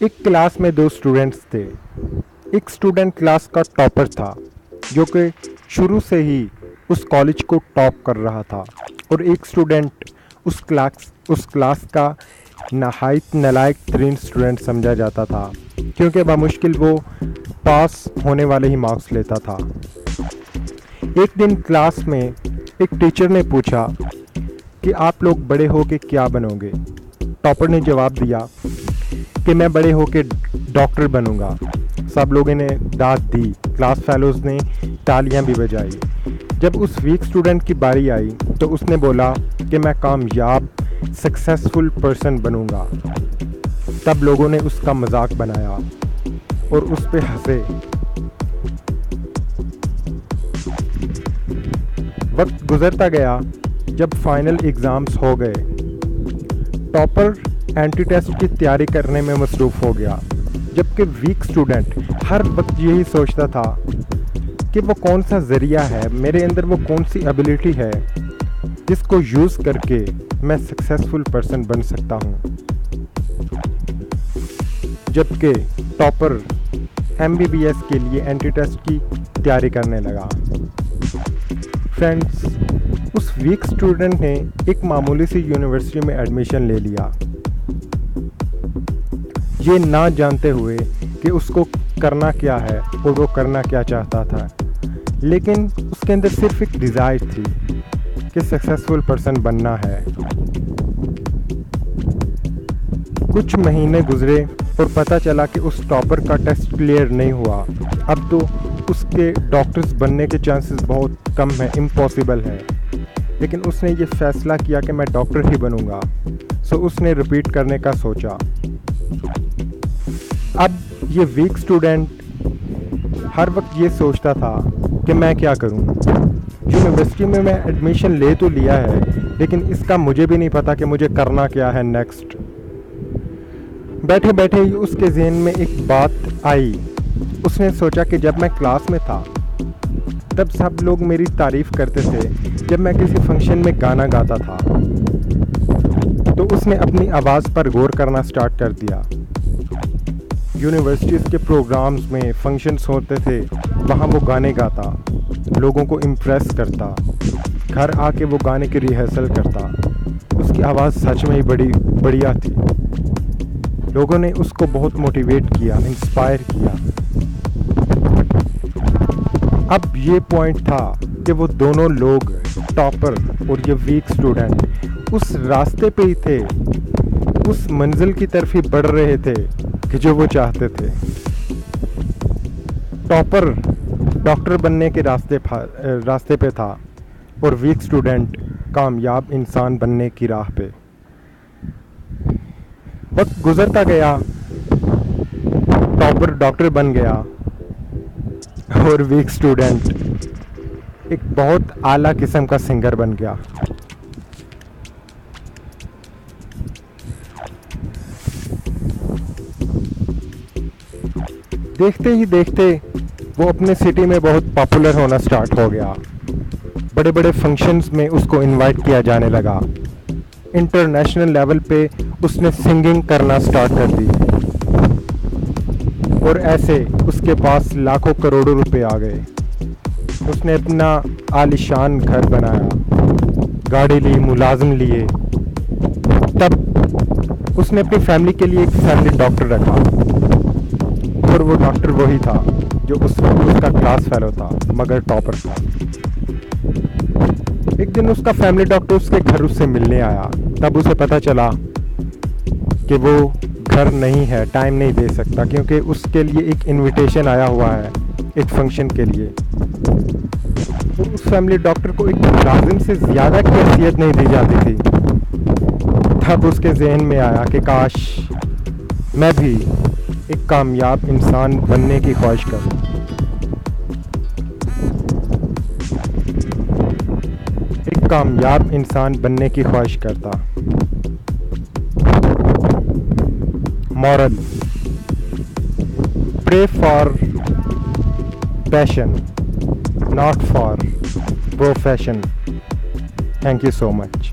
एक क्लास में दो स्टूडेंट्स थे। एक स्टूडेंट क्लास का टॉपर था जो कि शुरू से ही उस कॉलेज को टॉप कर रहा था, और एक स्टूडेंट उस क्लास का नहायत नालायक तरीन स्टूडेंट समझा जाता था, क्योंकि बामुश्किल वो पास होने वाले ही मार्क्स लेता था। एक दिन क्लास में एक टीचर ने पूछा कि आप लोग बड़े होके क्या बनोगे। टॉपर ने जवाब दिया कि मैं बड़े होके डॉक्टर बनूंगा। सब लोगों ने दाद दी, क्लास फेलोज़ ने तालियां भी बजाई। जब उस वीक स्टूडेंट की बारी आई तो उसने बोला कि मैं कामयाब सक्सेसफुल पर्सन बनूंगा। तब लोगों ने उसका मजाक बनाया और उस पे हंसे। वक्त गुजरता गया। जब फाइनल एग्ज़ाम्स हो गए, टॉपर एंटी टेस्ट की तैयारी करने में मसरूफ़ हो गया, जबकि वीक स्टूडेंट हर वक्त यही सोचता था कि वो कौन सा ज़रिया है, मेरे अंदर वो कौन सी एबिलिटी है जिसको यूज़ करके मैं सक्सेसफुल पर्सन बन सकता हूँ। जबकि टॉपर MBBS के लिए एंटी टेस्ट की तैयारी करने लगा। फ्रेंड्स, उस वीक स्टूडेंट ने एक मामूली सी यूनिवर्सिटी में एडमिशन ले लिया, ये ना जानते हुए कि उसको करना क्या है और वो करना क्या चाहता था। लेकिन उसके अंदर सिर्फ एक डिज़ायर थी कि सक्सेसफुल पर्सन बनना है। कुछ महीने गुजरे और पता चला कि उस टॉपर का टेस्ट क्लियर नहीं हुआ। अब तो उसके डॉक्टर्स बनने के चांसेस बहुत कम है, इम्पॉसिबल है। लेकिन उसने ये फ़ैसला किया कि मैं डॉक्टर ही बनूंगा। सो उसने रिपीट करने का सोचा। अब ये वीक स्टूडेंट हर वक्त ये सोचता था कि मैं क्या करूं। यूनिवर्सिटी में मैं एडमिशन ले तो लिया है, लेकिन इसका मुझे भी नहीं पता कि मुझे करना क्या है नेक्स्ट। बैठे बैठे ही उसके ज़हन में एक बात आई। उसने सोचा कि जब मैं क्लास में था तब सब लोग मेरी तारीफ़ करते थे जब मैं किसी फंक्शन में गाना गाता था। तो उसने अपनी आवाज़ पर गौर करना स्टार्ट कर दिया। यूनिवर्सिटीज़ के प्रोग्राम्स में फंक्शंस होते थे, वहाँ वो गाने गाता, लोगों को इम्प्रेस करता, घर आके वो गाने की रिहर्सल करता। उसकी आवाज़ सच में ही बड़ी बढ़िया थी। लोगों ने उसको बहुत मोटिवेट किया, इंस्पायर किया। अब ये पॉइंट था कि वो दोनों लोग, टॉपर और ये वीक स्टूडेंट, उस रास्ते पे ही थे, उस मंजिल की तरफ ही बढ़ रहे थे कि जो वो चाहते थे। टॉपर डॉक्टर बनने के रास्ते पे था और वीक स्टूडेंट कामयाब इंसान बनने की राह पे। वक्त गुजरता गया, टॉपर डॉक्टर बन गया और वीक स्टूडेंट एक बहुत आला किस्म का सिंगर बन गया। देखते ही देखते वो अपने सिटी में बहुत पॉपुलर होना स्टार्ट हो गया। बड़े बड़े फंक्शंस में उसको इनवाइट किया जाने लगा। इंटरनेशनल लेवल पे उसने सिंगिंग करना स्टार्ट कर दी, और ऐसे उसके पास लाखों करोड़ों रुपए आ गए। उसने अपना आलीशान घर बनाया, गाड़ी ली, मुलाजिम लिए। तब उसने अपनी फैमिली के लिए एक फैमिली डॉक्टर रखा, और वो डॉक्टर वही था जो उस वक्त उसका क्लास फेलो था, मगर टॉपर था। एक दिन उसका फैमिली डॉक्टर उसके घर उससे मिलने आया। तब उसे पता चला कि वो घर नहीं है, टाइम नहीं दे सकता, क्योंकि उसके लिए एक इनविटेशन आया हुआ है एक फंक्शन के लिए। तो उस फैमिली डॉक्टर को एक लाजिम से ज़्यादा की हैसियत नहीं दी जाती थी। तब उसके जहन में आया कि काश मैं भी एक कामयाब इंसान बनने की ख्वाहिश करूं। एक कामयाब इंसान बनने की ख्वाहिश करता। Moral: pray for passion, not for profession. Thank you so much.